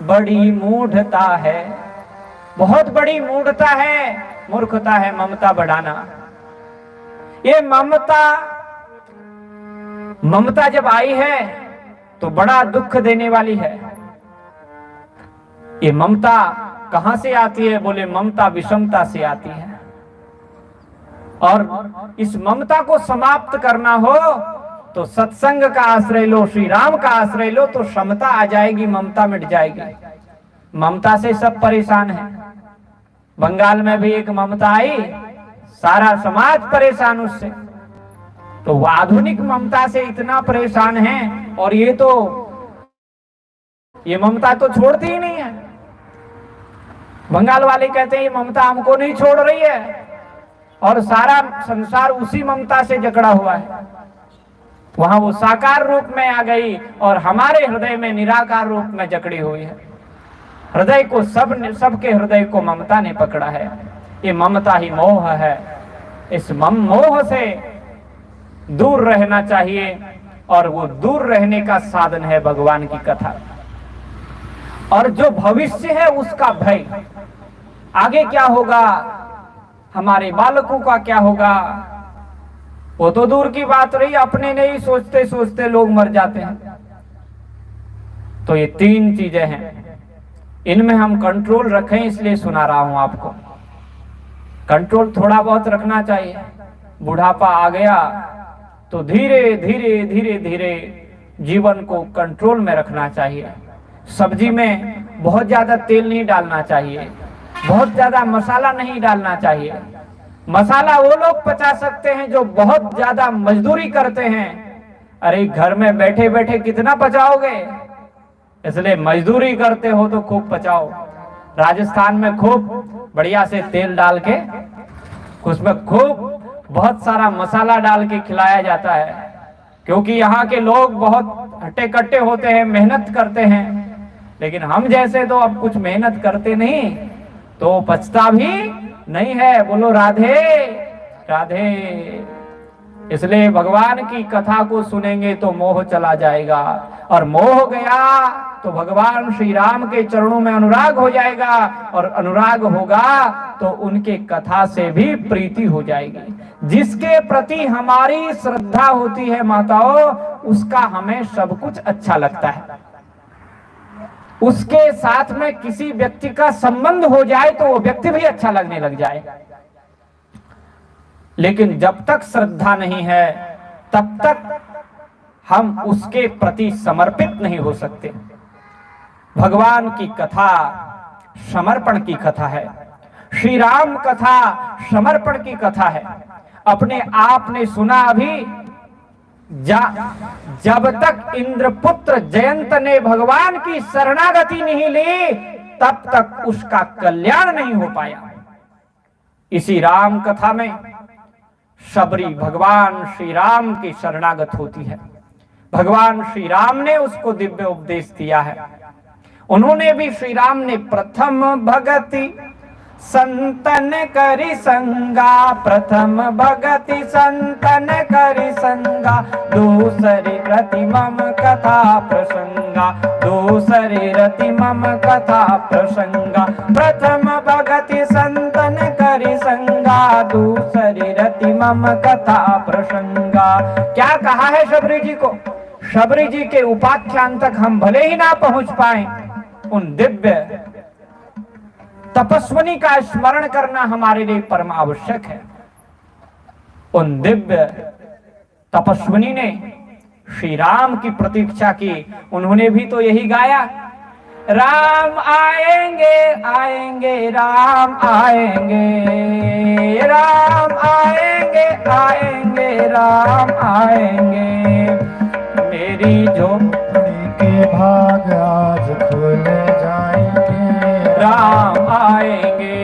बड़ी मूढ़ता है, बहुत बड़ी मूढ़ता है, मूर्खता है ममता बढ़ाना। ये ममता जब आई है तो बड़ा दुख देने वाली है। ये ममता कहां से आती है? बोले ममता विषमता से आती है। और इस ममता को समाप्त करना हो तो सत्संग का आश्रय लो, श्री राम का आश्रय लो, तो क्षमता आ जाएगी, ममता मिट जाएगी। ममता से सब परेशान है। बंगाल में भी एक ममता आई, सारा समाज परेशान उससे। तो वो आधुनिक ममता से इतना परेशान है, और ये ममता तो छोड़ती ही नहीं है। बंगाल वाले कहते हैं ये ममता हमको नहीं छोड़ रही है, और सारा संसार उसी ममता से जकड़ा हुआ है। वहां वो साकार रूप में आ गई और हमारे हृदय में निराकार रूप में जकड़ी हुई है। हृदय को सबके हृदय को ममता ने पकड़ा है। ये ममता ही मोह है। इस मोह से दूर रहना चाहिए, और वो दूर रहने का साधन है भगवान की कथा। और जो भविष्य है उसका भय, आगे क्या होगा, हमारे बालकों का क्या होगा, वो तो दूर की बात रही, अपने नहीं सोचते सोचते लोग मर जाते हैं। तो ये तीन चीजें हैं, इनमें हम कंट्रोल रखें, इसलिए सुना रहा हूं आपको। कंट्रोल थोड़ा बहुत रखना चाहिए। बुढ़ापा आ गया तो धीरे धीरे धीरे धीरे जीवन को कंट्रोल में रखना चाहिए। सब्जी में बहुत ज्यादा तेल नहीं डालना चाहिए, बहुत ज्यादा मसाला नहीं डालना चाहिए। मसाला वो लोग पचा सकते हैं जो बहुत ज्यादा मजदूरी करते हैं। अरे घर में बैठे बैठे कितना पचाओगे, इसलिए मजदूरी करते हो तो खूब पचाओ। राजस्थान में खूब बढ़िया से तेल डाल के उसमें खूब बहुत सारा मसाला डाल के खिलाया जाता है, क्योंकि यहाँ के लोग बहुत हट्टे कट्टे होते हैं, मेहनत करते हैं। लेकिन हम जैसे तो अब कुछ मेहनत करते नहीं, तो पछता भी नहीं है। बोलो राधे राधे। इसलिए भगवान की कथा को सुनेंगे तो मोह चला जाएगा, और मोह गया तो भगवान श्री राम के चरणों में अनुराग हो जाएगा, और अनुराग होगा तो उनके कथा से भी प्रीति हो जाएगी। जिसके प्रति हमारी श्रद्धा होती है माताओं, उसका हमें सब कुछ अच्छा लगता है। उसके साथ में किसी व्यक्ति का संबंध हो जाए तो वो व्यक्ति भी अच्छा लगने लग जाए। लेकिन जब तक श्रद्धा नहीं है तब तक हम उसके प्रति समर्पित नहीं हो सकते। भगवान की कथा समर्पण की कथा है। श्री राम कथा समर्पण की कथा है। अपने आप ने सुना अभी, जब तक इंद्रपुत्र जयंत ने भगवान की शरणागति नहीं ली तब तक उसका कल्याण नहीं हो पाया। इसी राम कथा में शबरी भगवान श्री राम की शरणागत होती है। भगवान श्री राम ने उसको दिव्य उपदेश दिया है। उन्होंने भी, श्री राम ने प्रथम भगति संतन करी संगा, प्रथम भगति संतन करी संगा, दूसरी रति मम कथा प्रसंगा, दूसरी रति मम कथा प्रसंगा, प्रथम भगति संतन करी संगा, दूसरी रति मम कथा प्रसंगा। क्या कहा है शबरी जी को? शबरी जी के उपाख्यान तक हम भले ही ना पहुंच पाए, उन दिव्य तपस्विनी का स्मरण करना हमारे लिए परम आवश्यक है। उन दिव्य तपस्विनी ने श्री राम की प्रतीक्षा की। उन्होंने भी तो यही गाया, राम आएंगे आएंगे राम आएंगे, राम आएंगे आएंगे राम आएंगे, मेरी झोपड़ी के भाग आज खुल जाएंगे, राम आएंगे,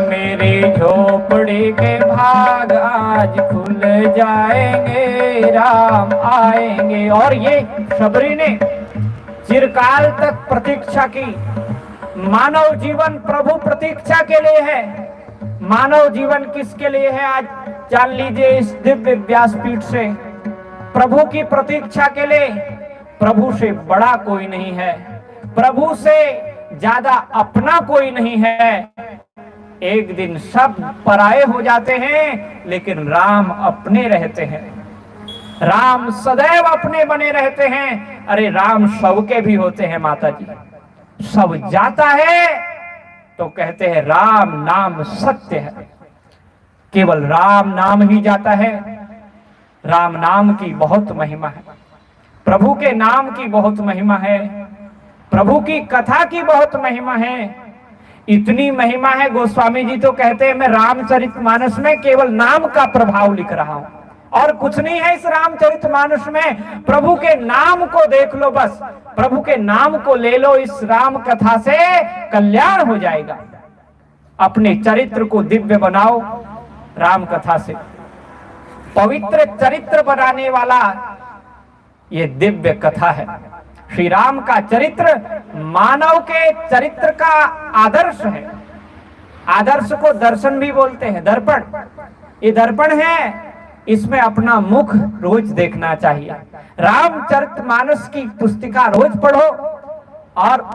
मेरी झोपड़ी के भाग आज खुल जाएंगे, राम आएंगे। और ये शबरी ने चिरकाल तक प्रतीक्षा की। मानव जीवन प्रभु प्रतीक्षा के लिए है। मानव जीवन किसके लिए है? आज जान लीजिए इस दिव्य व्यासपीठ से, प्रभु की प्रतीक्षा के लिए। प्रभु से बड़ा कोई नहीं है। प्रभु से ज्यादा अपना कोई नहीं है। एक दिन सब पराये हो जाते हैं, लेकिन राम अपने रहते हैं। राम सदैव अपने बने रहते हैं। अरे राम सबके भी होते हैं माता जी। सब जाता है तो कहते हैं राम नाम सत्य है। केवल राम नाम ही जाता है। राम नाम की बहुत महिमा है, प्रभु के नाम की बहुत महिमा है, प्रभु की कथा की बहुत महिमा है। इतनी महिमा है, गोस्वामी जी तो कहते हैं मैं रामचरितमानस में केवल नाम का प्रभाव लिख रहा हूं, और कुछ नहीं है इस रामचरितमानस में। प्रभु के नाम को देख लो, बस प्रभु के नाम को ले लो, इस राम कथा से कल्याण हो जाएगा। अपने चरित्र को दिव्य बनाओ राम कथा से। पवित्र चरित्र बनाने वाला ये दिव्य कथा है। श्री राम का चरित्र मानव के चरित्र का आदर्श है। आदर्श को दर्शन भी बोलते हैं, दर्पण। ये दर्पण है, इसमें अपना मुख रोज देखना चाहिए। रामचरितमानस की पुस्तिका रोज पढ़ो और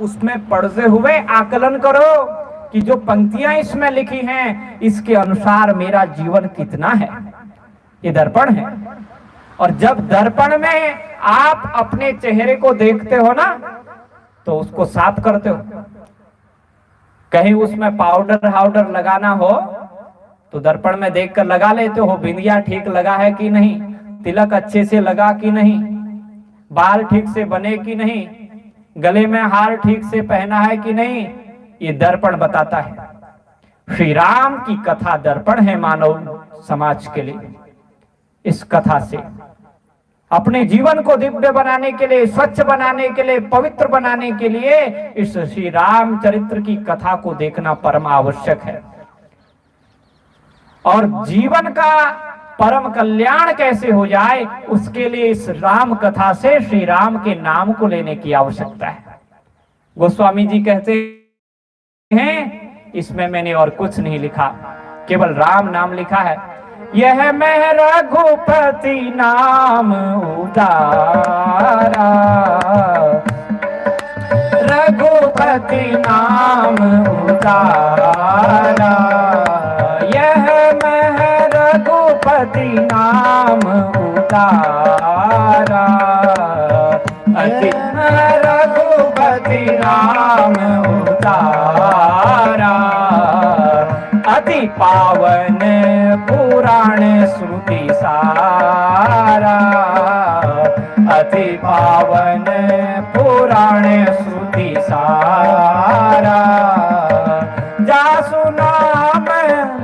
उसमें पढ़ते हुए आकलन करो कि जो पंक्तियां इसमें लिखी हैं इसके अनुसार मेरा जीवन कितना है। ये दर्पण है। और जब दर्पण में आप अपने चेहरे को देखते हो ना, तो उसको साफ करते हो। कहीं उसमें पाउडर हाउडर लगाना हो तो दर्पण में देखकर लगा लेते हो, बिंदिया ठीक लगा है कि नहीं, तिलक अच्छे से लगा कि नहीं, बाल ठीक से बने कि नहीं, गले में हार ठीक से पहना है कि नहीं। ये दर्पण बताता है। श्री राम की कथा दर्पण है मानव समाज के लिए। इस कथा से अपने जीवन को दिव्य बनाने के लिए, स्वच्छ बनाने के लिए, पवित्र बनाने के लिए इस श्री राम चरित्र की कथा को देखना परम आवश्यक है। और जीवन का परम कल्याण कैसे हो जाए, उसके लिए इस राम कथा से श्री राम के नाम को लेने की आवश्यकता है। गोस्वामी जी कहते हैं इसमें मैंने और कुछ नहीं लिखा, केवल राम नाम लिखा है। यह मैं रघुपति नाम उतारा, रघुपति नाम उतारा, यह मैं रघुपति नाम उतारा, अति रघुपति नाम उतारा, अति पावन पुराण श्रुति सारा, अति पावन पुराण श्रुति सारा, जासु नाम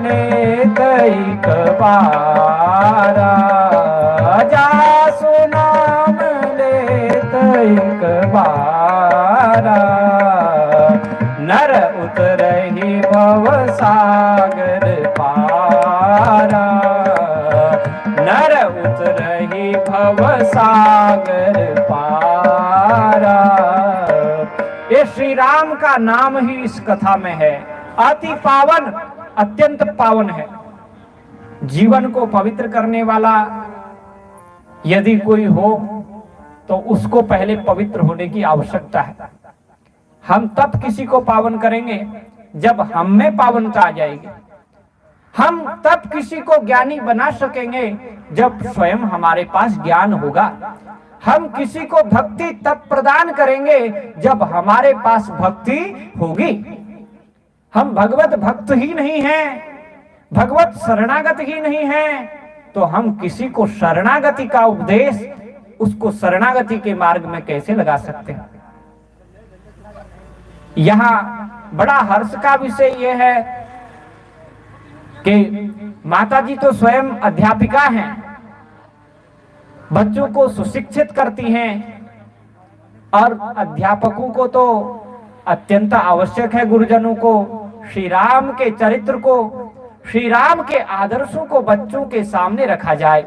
लेत एक बारा, जासु नाम लेत एक बारा, नर उतरहि भव सागर पारा, नर उतरहि भव सागर पारा। ये श्री राम का नाम ही इस कथा में है। अति पावन, अत्यंत पावन है। जीवन को पवित्र करने वाला यदि कोई हो तो उसको पहले पवित्र होने की आवश्यकता है। हम तब किसी को पावन करेंगे जब हम में पावनता आ जाएगी। हम तब किसी को ज्ञानी बना सकेंगे जब स्वयं हमारे पास ज्ञान होगा। हम किसी को भक्ति तब प्रदान करेंगे जब हमारे पास भक्ति होगी। हम भगवत भक्त ही नहीं हैं, भगवत शरणागत ही नहीं हैं, तो हम किसी को शरणागति का उपदेश उसको शरणागति के मार्ग में कैसे लगा सकते हैं। यहां बड़ा हर्ष का विषय यह है कि माता जी तो स्वयं अध्यापिका हैं, बच्चों को सुशिक्षित करती हैं, और अध्यापकों को तो अत्यंत आवश्यक है गुरुजनों को श्री राम के चरित्र को, श्री राम के आदर्शों को बच्चों के सामने रखा जाए,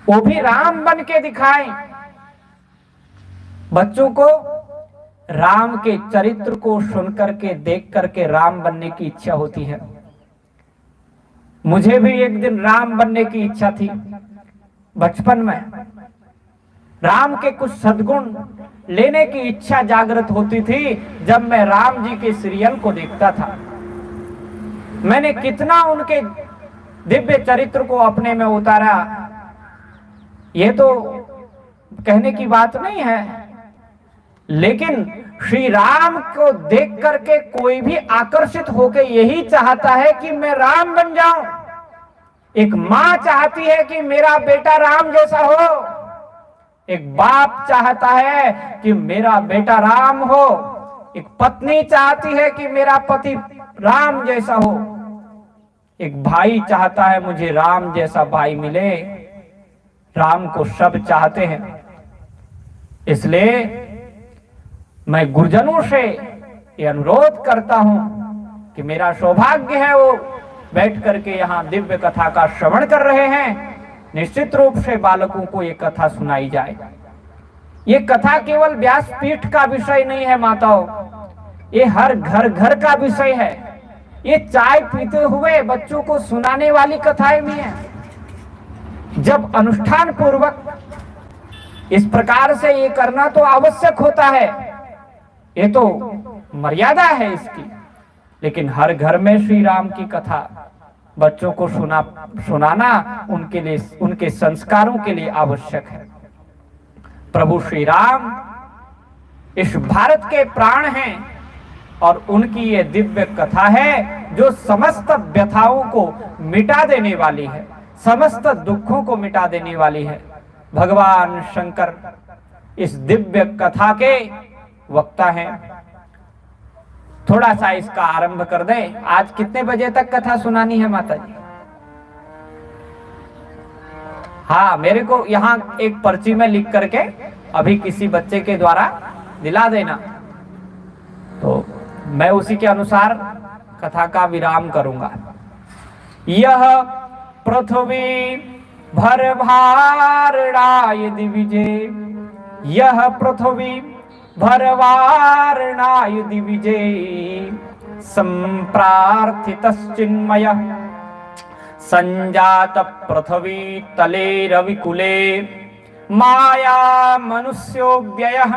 वो भी राम बन के दिखाएं। बच्चों को राम के चरित्र को सुन करके, देख करके राम बनने की इच्छा होती है। मुझे भी एक दिन राम बनने की इच्छा थी बचपन में। राम के कुछ सद्गुण लेने की इच्छा जागृत होती थी जब मैं राम जी के सीरियल को देखता था। मैंने कितना उनके दिव्य चरित्र को अपने में उतारा, ये तो कहने की बात नहीं है, लेकिन श्री राम को देख करके कोई भी आकर्षित होकर यही चाहता है कि मैं राम बन जाऊं। एक मां चाहती है कि मेरा बेटा राम जैसा हो, एक बाप चाहता है कि मेरा बेटा राम हो, एक पत्नी चाहती है कि मेरा पति राम जैसा हो, एक भाई चाहता है मुझे राम जैसा भाई मिले। राम को सब चाहते हैं। इसलिए मैं गुरुजनों से ये अनुरोध करता हूं कि मेरा सौभाग्य है वो बैठ करके यहाँ दिव्य कथा का श्रवण कर रहे हैं। निश्चित रूप से बालकों को ये कथा सुनाई जाए। ये कथा केवल व्यासपीठ का विषय नहीं है माताओं, ये हर घर घर का विषय है। ये चाय पीते हुए बच्चों को सुनाने वाली कथाएं भी हैं। जब अनुष्ठान पूर्वक इस प्रकार से ये करना तो आवश्यक होता है, ये तो मर्यादा है इसकी, लेकिन हर घर में श्री राम की कथा बच्चों को सुनाना उनके लिए, उनके संस्कारों के लिए आवश्यक है। प्रभु श्री राम इस भारत के प्राण हैं और उनकी ये दिव्य कथा है जो समस्त व्यथाओं को मिटा देने वाली है, समस्त दुखों को मिटा देने वाली है। भगवान शंकर इस दिव्य कथा के वक्ता हैं। थोड़ा सा इसका आरंभ कर दें। आज कितने बजे तक कथा सुनानी है माता जी? हाँ, मेरे को यहाँ एक पर्ची में लिख करके अभी किसी बच्चे के द्वारा दिला देना, तो मैं उसी के अनुसार कथा का विराम करूंगा। यह पृथ्वी भर भारणाय दिविजे, यह पृथ्वी भरवारणाय दिविजे, संप्रार्थितश्चिन्मय संजात पृथ्वी तले रविकुले, माया मनुष्यो व्ययः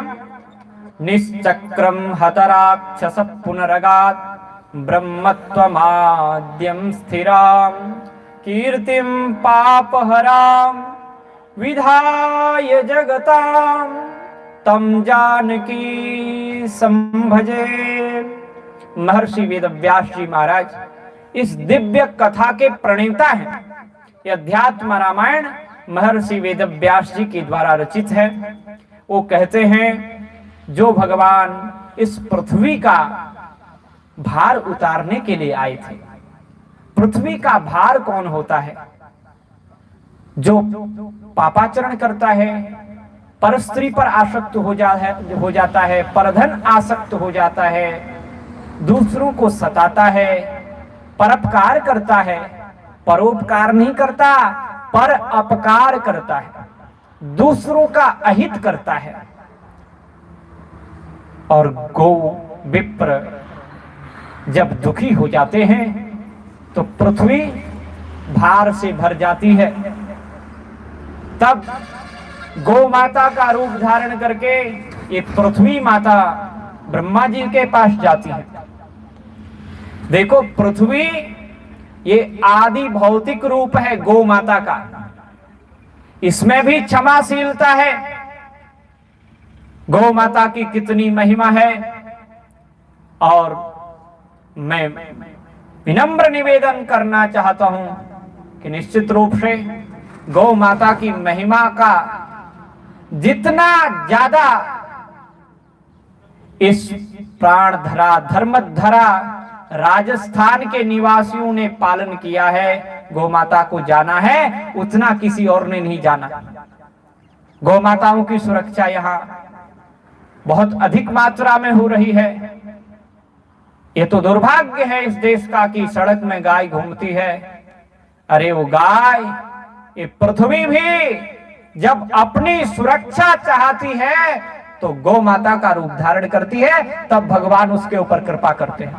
निश्चक्रम हतराक्षस पुनरगात्, ब्रह्मत्वमाद्यं स्थिरां कीर्तिं पापहरां विधाय जगतां तम जानकी संभजे। महर्षि वेदव्यास जी महाराज इस दिव्य कथा के प्रणेता हैं। यह अध्यात्म रामायण महर्षि वेदव्यास जी के द्वारा रचित है। वो कहते हैं जो भगवान इस पृथ्वी का भार उतारने के लिए आए थे। पृथ्वी का भार कौन होता है? जो पापाचरण करता है, पर स्त्री पर आसक्त हो जाता है, परधन आसक्त हो जाता है, दूसरों को सताता है, परोपकार करता है, परोपकार नहीं करता पर अपकार करता है, दूसरों का अहित करता है। और गौ विप्र जब दुखी हो जाते हैं तो पृथ्वी भार से भर जाती है। तब गौ माता का रूप धारण करके ये पृथ्वी माता ब्रह्मा जी के पास जाती है। देखो, पृथ्वी ये आदि भौतिक रूप है गौ माता का, इसमें भी क्षमाशीलता है। गौ माता की कितनी महिमा है। और मैं विनम्र निवेदन करना चाहता हूं कि निश्चित रूप से गौ माता की महिमा का जितना ज्यादा इस प्राणधरा धर्मधरा राजस्थान के निवासियों ने पालन किया है, गौ माता को जाना है, उतना किसी और ने नहीं जाना। गौ माताओं की सुरक्षा यहाँ बहुत अधिक मात्रा में हो रही है। ये तो दुर्भाग्य है इस देश का कि सड़क में गाय घूमती है। अरे वो गाय, ये पृथ्वी भी जब अपनी सुरक्षा चाहती है तो गौ माता का रूप धारण करती है, तब भगवान उसके ऊपर कृपा करते हैं।